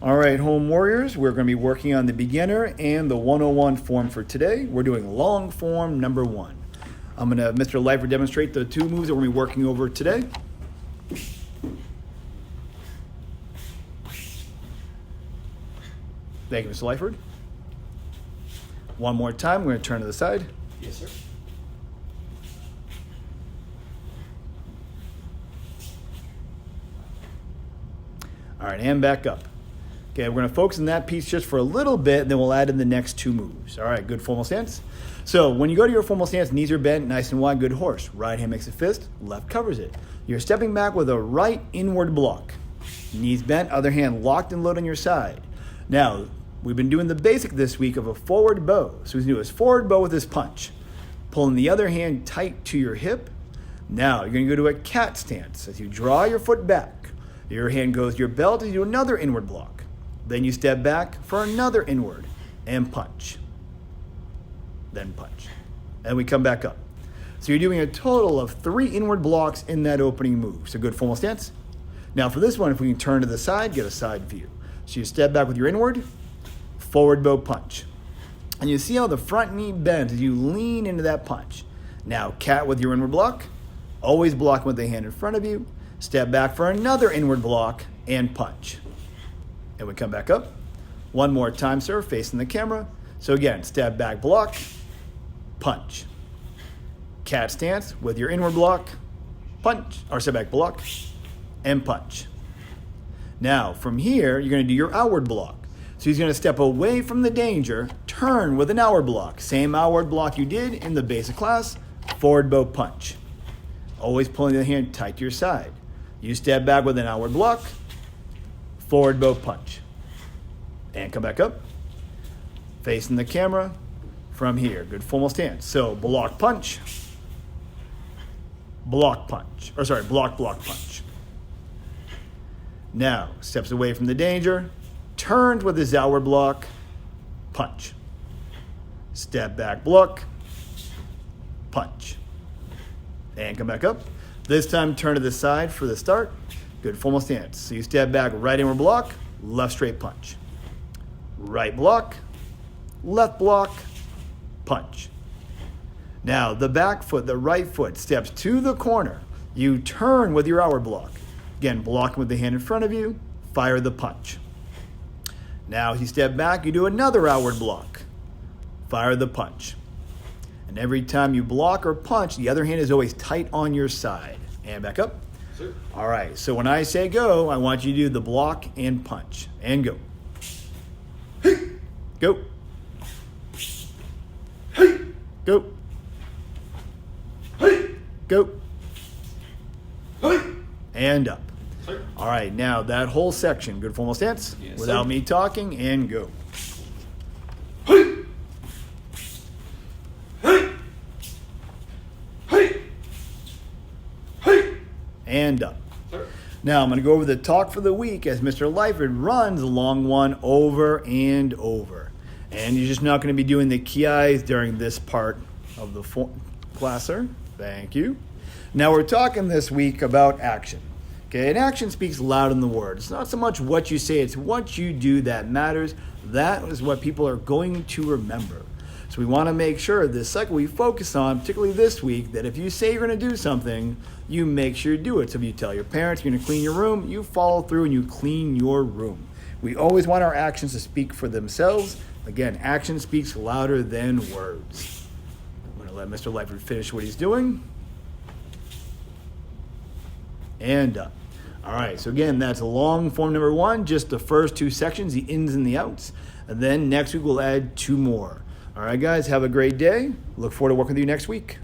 All right, home warriors, we're going to be working on the beginner and the 101 form for today. We're doing long form number 1. I'm going to have Mr. Leifert demonstrate the 2 moves that we're going to be working over today. Thank you, Mr. Leifert. One more time, we're going to turn to the side. Yes, sir. All right, and back up. Okay, we're going to focus on that piece just for a little bit, and then we'll add in the next 2 moves. All right, good formal stance. So when you go to your formal stance, knees are bent, nice and wide, good horse. Right hand makes a fist, left covers it. You're stepping back with a right inward block. Knees bent, other hand locked and low on your side. Now, we've been doing the basic this week of a forward bow. So we can do a forward bow with this punch. Pulling the other hand tight to your hip. Now, you're going to go to a cat stance. As you draw your foot back, your hand goes to your belt and you do another inward block. Then you step back for another inward and punch. Then punch. And we come back up. So you're doing a total of 3 inward blocks in that opening move. So good formal stance. Now for this one, if we can turn to the side, get a side view. So you step back with your inward, forward bow punch. And you see how the front knee bends as you lean into that punch. Now cat with your inward block, always block with the hand in front of you. Step back for another inward block and punch. And we come back up. One more time, sir, facing the camera. So again, step back block, punch. Cat stance with your inward block, punch, or step back block, and punch. Now, from here, you're going to do your outward block. So he's going to step away from the danger, turn with an outward block. Same outward block you did in the basic class, forward bow punch. Always pulling the hand tight to your side. You step back with an outward block, forward bow punch. And come back up. Facing the camera from here. Good formal stance. So block punch. Block punch. Or sorry, block punch. Now, steps away from the danger. Turns with his outward block. Punch. Step back block. Punch. And come back up. This time turn to the side for the start. Good formal stance. So you step back, right inward block, left straight punch. Right block, left block, punch. Now the back foot, the right foot steps to the corner. You turn with your outward block. Again, blocking with the hand in front of you, fire the punch. Now as you step back, you do another outward block. Fire the punch. And every time you block or punch, the other hand is always tight on your side. And back up. Sir. All right, so when I say go, I want you to do the block and punch. And go. Hey. Go. Hey. Go. Hey. Go. Hey. And up. Sir. All right, now that whole section, good formal stance, Yes, without sir. me talking, and go. Hey. Hey. Hey. Hey. And up. Sir. Now I'm going to go over the talk for the week as Mr. Leifert runs a long one over and over. And you're just not going to be doing the kiais during this part of the class, sir. Thank you. Now we're talking this week about action. Okay, and action speaks louder than the word. It's not so much what you say, it's what you do that matters. That is what people are going to remember. So we want to make sure this cycle we focus on, particularly this week, that if you say you're going to do something, you make sure you do it. So if you tell your parents you're going to clean your room, you follow through and you clean your room. We always want our actions to speak for themselves. Again, action speaks louder than words. I'm going to let Mr. Leifert finish what he's doing. And up. All right, so again, that's long form number 1, just the first 2 sections, the ins and the outs. And then next week we'll add 2 more. All right, guys, have a great day. Look forward to working with you next week.